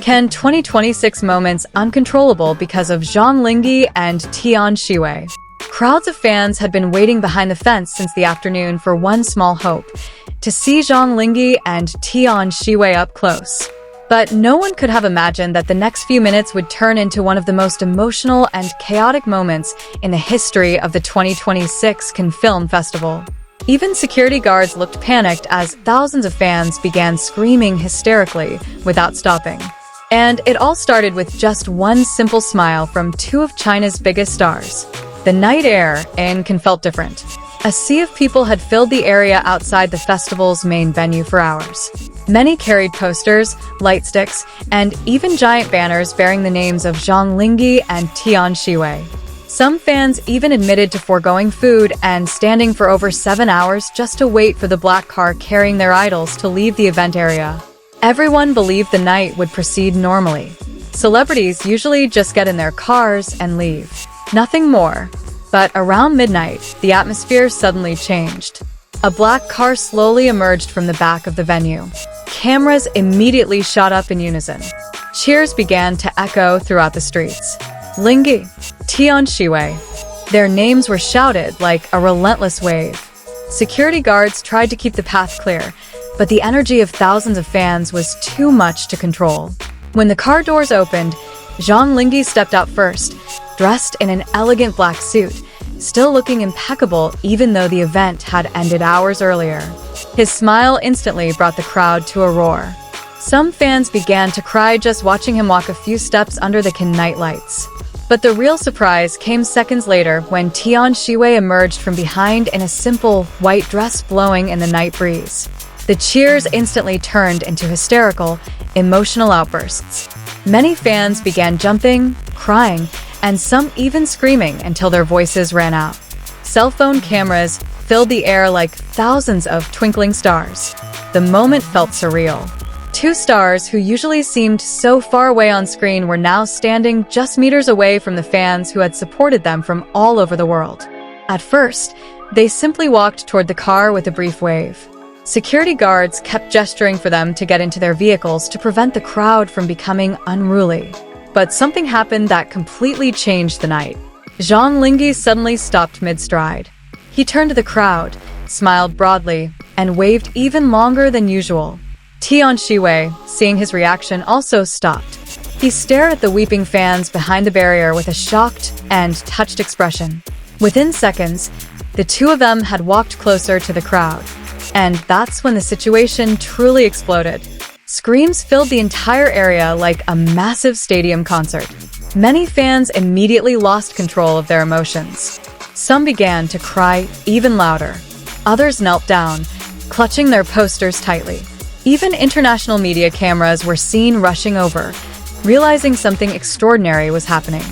Can 2026 moments uncontrollable because of Zhang Linghe and Tian Xiwei? Crowds of fans had been waiting behind the fence since the afternoon for one small hope: to see Zhang Linghe and Tian Xiwei up close. But no one could have imagined that the next few minutes would turn into one of the most emotional and chaotic moments in the history of the 2026 Cannes Film Festival. Even security guards looked panicked as thousands of fans began screaming hysterically without stopping. And it all started with just one simple smile from two of China's biggest stars. The night air in Cannes felt different. A sea of people had filled the area outside the festival's main venue for hours. Many carried posters, light sticks, and even giant banners bearing the names of Zhang Linghe and Tian Xiwei. Some fans even admitted to foregoing food and standing for over 7 hours just to wait for the black car carrying their idols to leave the event area. Everyone believed the night would proceed normally. Celebrities usually just get in their cars and leave. Nothing more. But around midnight, the atmosphere suddenly changed. A black car slowly emerged from the back of the venue. Cameras immediately shot up in unison. Cheers began to echo throughout the streets. Linghe, Tian Xiwei. Their names were shouted like a relentless wave. Security guards tried to keep the path clear, but the energy of thousands of fans was too much to control. When the car doors opened, Zhang Linghe stepped out first, dressed in an elegant black suit, still looking impeccable even though the event had ended hours earlier. His smile instantly brought the crowd to a roar. Some fans began to cry just watching him walk a few steps under the Cannes night lights. But the real surprise came seconds later when Tian Xiwei emerged from behind in a simple, white dress blowing in the night breeze. The cheers instantly turned into hysterical, emotional outbursts. Many fans began jumping, crying, and some even screaming until their voices ran out. Cell phone cameras filled the air like thousands of twinkling stars. The moment felt surreal. Two stars who usually seemed so far away on screen were now standing just meters away from the fans who had supported them from all over the world. At first, they simply walked toward the car with a brief wave. Security guards kept gesturing for them to get into their vehicles to prevent the crowd from becoming unruly. But something happened that completely changed the night. Zhang Linghe suddenly stopped mid-stride. He turned to the crowd, smiled broadly, and waved even longer than usual. Tian Xiwei, seeing his reaction, also stopped. He stared at the weeping fans behind the barrier with a shocked and touched expression. Within seconds, the two of them had walked closer to the crowd. And that's when the situation truly exploded. Screams filled the entire area like a massive stadium concert. Many fans immediately lost control of their emotions. Some began to cry even louder. Others knelt down, clutching their posters tightly. Even international media cameras were seen rushing over, realizing something extraordinary was happening.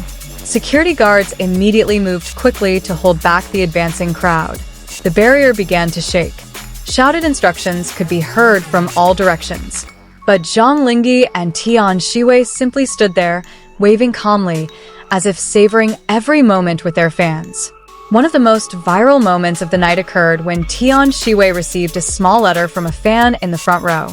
Security guards immediately moved quickly to hold back the advancing crowd. The barrier began to shake. Shouted instructions could be heard from all directions. But Zhang Linghe and Tian Xiwei simply stood there, waving calmly, as if savoring every moment with their fans. One of the most viral moments of the night occurred when Tian Xiwei received a small letter from a fan in the front row.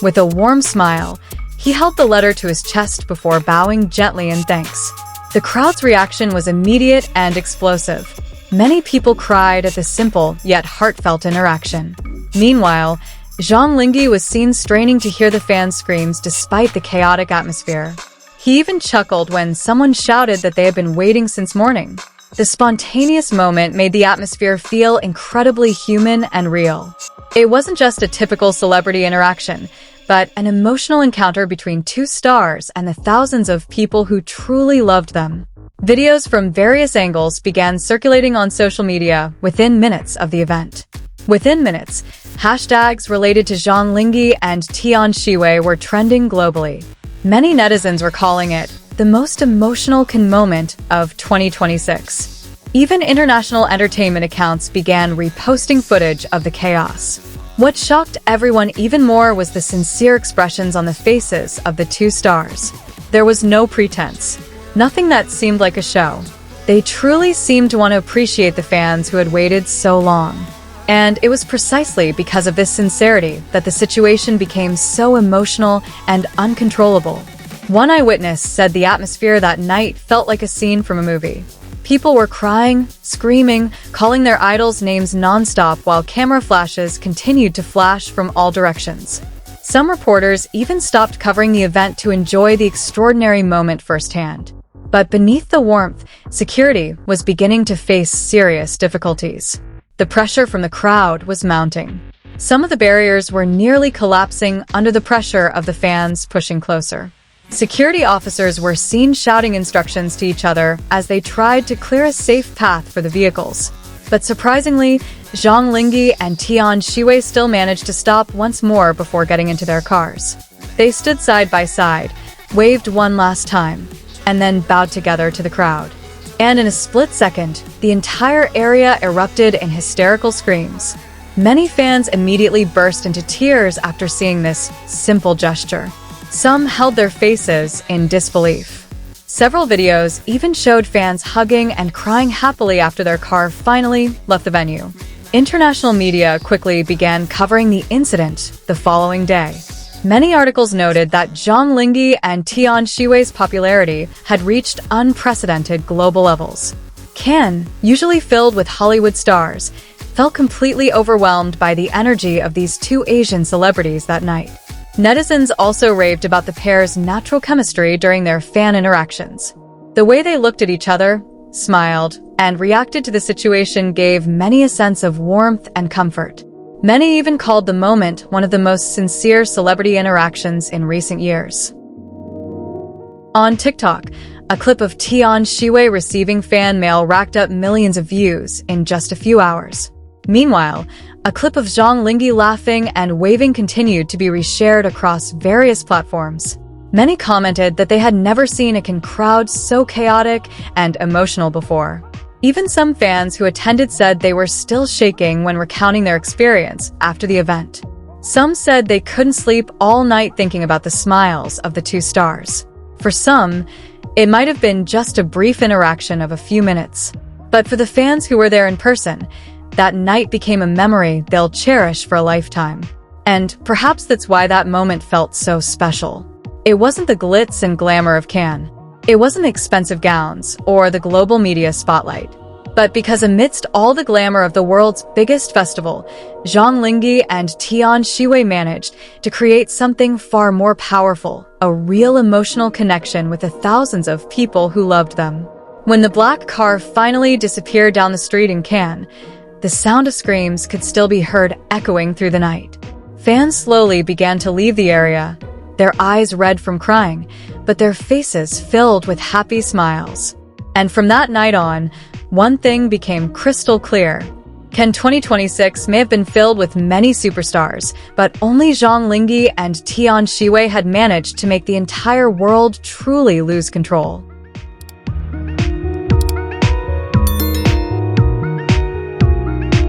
With a warm smile, he held the letter to his chest before bowing gently in thanks. The crowd's reaction was immediate and explosive. Many people cried at the simple yet heartfelt interaction. Meanwhile, Zhang Linghe was seen straining to hear the fans' screams despite the chaotic atmosphere. He even chuckled when someone shouted that they had been waiting since morning. The spontaneous moment made the atmosphere feel incredibly human and real. It wasn't just a typical celebrity interaction, but an emotional encounter between two stars and the thousands of people who truly loved them. Videos from various angles began circulating on social media within minutes of the event. Within minutes, hashtags related to Zhang Linghe and Tian Xiwei were trending globally. Many netizens were calling it the most emotional Cannes moment of 2026. Even international entertainment accounts began reposting footage of the chaos. What shocked everyone even more was the sincere expressions on the faces of the two stars. There was no pretense, nothing that seemed like a show. They truly seemed to want to appreciate the fans who had waited so long. And it was precisely because of this sincerity that the situation became so emotional and uncontrollable. One eyewitness said the atmosphere that night felt like a scene from a movie. People were crying, screaming, calling their idols names non-stop while camera flashes continued to flash from all directions. Some reporters even stopped covering the event to enjoy the extraordinary moment firsthand. But beneath the warmth, security was beginning to face serious difficulties. The pressure from the crowd was mounting. Some of the barriers were nearly collapsing under the pressure of the fans pushing closer. Security officers were seen shouting instructions to each other as they tried to clear a safe path for the vehicles. But surprisingly, Zhang Linghe and Tian Xiwei still managed to stop once more before getting into their cars. They stood side by side, waved one last time, and then bowed together to the crowd. And in a split second, the entire area erupted in hysterical screams. Many fans immediately burst into tears after seeing this simple gesture. Some held their faces in disbelief. Several videos even showed fans hugging and crying happily after their car finally left the venue. International media quickly began covering the incident the following day. Many articles noted that Zhang Linghe and Tian Xiwei's popularity had reached unprecedented global levels. Cannes, usually filled with Hollywood stars, felt completely overwhelmed by the energy of these two Asian celebrities that night. Netizens also raved about the pair's natural chemistry during their fan interactions. The way they looked at each other, smiled, and reacted to the situation gave many a sense of warmth and comfort. Many even called the moment one of the most sincere celebrity interactions in recent years. On TikTok, a clip of Tian Xiwei receiving fan mail racked up millions of views in just a few hours. Meanwhile, a clip of Zhang Linghe laughing and waving continued to be reshared across various platforms. Many commented that they had never seen a crowd so chaotic and emotional before. Even some fans who attended said they were still shaking when recounting their experience after the event. Some said they couldn't sleep all night thinking about the smiles of the two stars. For some, it might have been just a brief interaction of a few minutes. But for the fans who were there in person, that night became a memory they'll cherish for a lifetime. And perhaps that's why that moment felt so special. It wasn't the glitz and glamour of Cannes. It wasn't the expensive gowns or the global media spotlight. But because amidst all the glamour of the world's biggest festival, Zhang Linghe and Tian Xiwei managed to create something far more powerful, a real emotional connection with the thousands of people who loved them. When the black car finally disappeared down the street in Cannes, the sound of screams could still be heard echoing through the night. Fans slowly began to leave the area, their eyes red from crying, but their faces filled with happy smiles. And from that night on, one thing became crystal clear. Cannes 2026 may have been filled with many superstars, but only Zhang Linghe and Tian Xiwei had managed to make the entire world truly lose control.